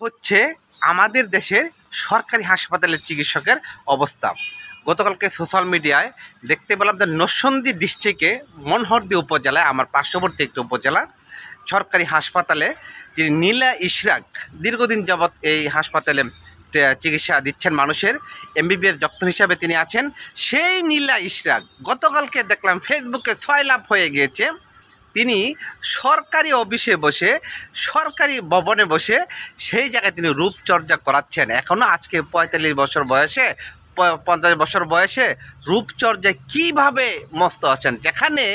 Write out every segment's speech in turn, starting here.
হচ্ছে আমাদের দেশের সরকারি হাসপাতালের চিকিৎসকের অবস্থা। গতকালকে সোশ্যাল মিডিয়ায় দেখতে পেলাম যে নরসিংদী ডিস্ট্রিক্টে মনোহরদী উপজেলায়, আমার পার্শ্ববর্তী একটি উপজেলা, সরকারি হাসপাতালে যিনি নীলা ইশরাক দীর্ঘদিন যাবৎ এই হাসপাতালে চিকিৎসা দিচ্ছেন মানুষের, এমবিবিএস ডক্টর হিসাবে তিনি আছেন। সেই নীলা ইশরাক গতকালকে দেখলাম ফেসবুকে 6 লাভ হয়ে গিয়েছে। তিনি সরকারি অফিসে বসে, সরকারি ভবনে বসে সেই জায়গায় তিনি রূপচর্চা করাচ্ছেন। এখনও আজকে 45 বছর বয়সে, 50 বছর বয়সে রূপচর্যায় কীভাবে মস্ত আছেন, যেখানে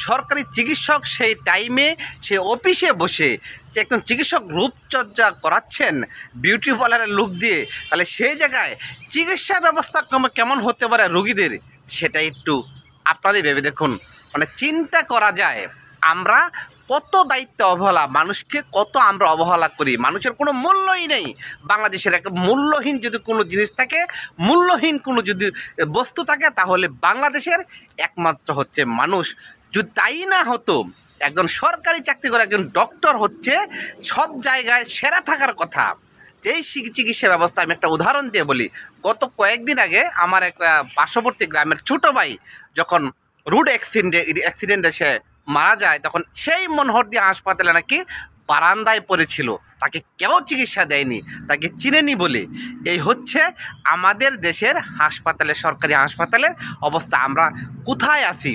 সরকারি চিকিৎসক সেই টাইমে সে অফিসে বসে যে একজন চিকিৎসক রূপচর্চা করাচ্ছেন বিউটি পার্লারের লুক দিয়ে, তাহলে সেই জায়গায় চিকিৎসা ব্যবস্থা কেমন হতে পারে রোগীদের, সেটা একটু আপনারই ভেবে দেখুন। মানে চিন্তা করা যায় আমরা কত দায়িত্ব অবহেলা, মানুষকে কত আমরা অবহেলা করি। মানুষের কোনো মূল্যই নেই। বাংলাদেশের একটা মূল্যহীন যদি কোনো জিনিস থাকে, মূল্যহীন কোনো যদি বস্তু থাকে, তাহলে বাংলাদেশের একমাত্র হচ্ছে মানুষ। যদি তাই না হতো, একজন সরকারি চাকরি করে একজন ডক্টর হচ্ছে সব জায়গায় সেরা থাকার কথা। এই চিকিৎসা ব্যবস্থা আমি একটা উদাহরণ দিয়ে বলি। কয়েকদিন আগে আমার একটা পার্শ্ববর্তী গ্রামের ছোটো ভাই যখন রোড অ্যাক্সিডেন্টে সে মারা যায়, তখন সেই মনোহরদী হাসপাতালে নাকি বারান্দায় পড়েছিল, তাকে কেউ চিকিৎসা দেয়নি, তাকে চিনেনি বলে। এই হচ্ছে আমাদের দেশের হাসপাতালে, সরকারি হাসপাতালের অবস্থা। আমরা কোথায় আছি?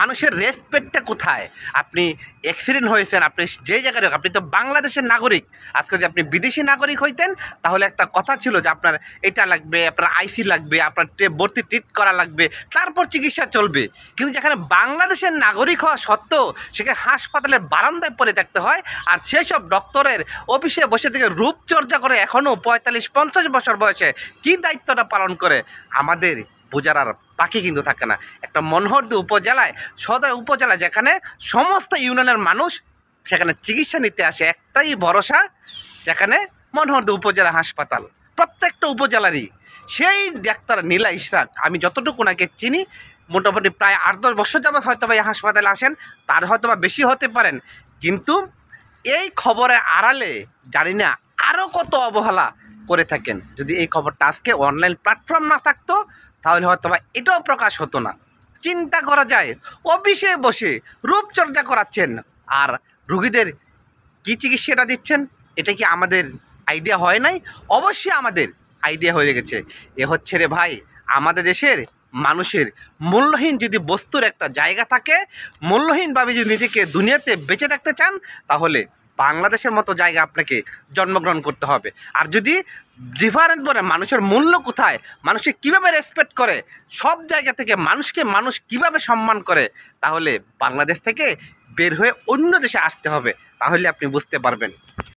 মানুষের রেসপেক্টটা কোথায়? আপনি অ্যাক্সিডেন্ট হয়েছেন, আপনি যে জায়গায়, আপনি তো বাংলাদেশের নাগরিক। আজকে যদি আপনি বিদেশি নাগরিক হইতেন তাহলে একটা কথা ছিল যে আপনার এটা লাগবে, আপনার আইসি লাগবে, আপনার ভর্তি ট্রিট করা লাগবে, তারপর চিকিৎসা চলবে। কিন্তু যেখানে বাংলাদেশের নাগরিক হওয়া সত্ত্বেও সেখানে হাসপাতালের বারান্দায় পড়ে থাকতে হয়, আর সেই সব ডক্টরের অফিসে বসে থেকে রূপচর্চা করে এখনও 45-50 বছর বয়সে কী দায়িত্বটা পালন করে, আমাদের বোঝার আর বাকি কিন্তু থাকে না। একটা মনোহরদী উপজেলায়, সদর উপজেলা, যেখানে সমস্ত ইউনিয়নের মানুষ সেখানে চিকিৎসা নিতে আসে, একটাই ভরসা, যেখানে মনোহরদী উপজেলা হাসপাতাল। প্রত্যেকটা উপজেলারই সেই ডাক্তার নীলা ইশরাক, আমি যতটুকু ওনাকে চিনি, মোটামুটি প্রায় 8-10 বছর যাবৎ হয়তো বা এই হাসপাতালে আসেন, তার হয়তো বা বেশি হতে পারেন। কিন্তু এই খবরের আড়ালে জানি না আরও কত অবহেলা করে থাকেন। যদি এই খবরটা আজকে অনলাইন প্ল্যাটফর্ম না থাকতো তাহলে হয়তো বা এটাও প্রকাশ হতো না। চিন্তা করা যায়, অফিসে বসে রূপচর্চা করাচ্ছেন আর রুগীদের কী চিকিৎসাটা দিচ্ছেন। এটা কি আমাদের আইডিয়া হয় নাই? অবশ্যই আমাদের আইডিয়া হয়ে গেছে। এ হচ্ছে রে ভাই আমাদের দেশের মানুষের মূল্যহীন যদি বস্তুর একটা জায়গা থাকে, মূল্যহীনভাবে যদি নিজেকে দুনিয়াতে বেঁচে থাকতে চান, তাহলে বাংলাদেশের মতো জায়গা আপনাকে জন্মগ্রহণ করতে হবে। আর যদি ডিফারেন্স বলে মানুষের মূল্য কোথায়, মানুষকে কীভাবে রেসপেক্ট করে, সব জায়গা থেকে মানুষকে মানুষ কীভাবে সম্মান করে, তাহলে বাংলাদেশ থেকে বের হয়ে অন্য দেশে আসতে হবে, তাহলে আপনি বুঝতে পারবেন।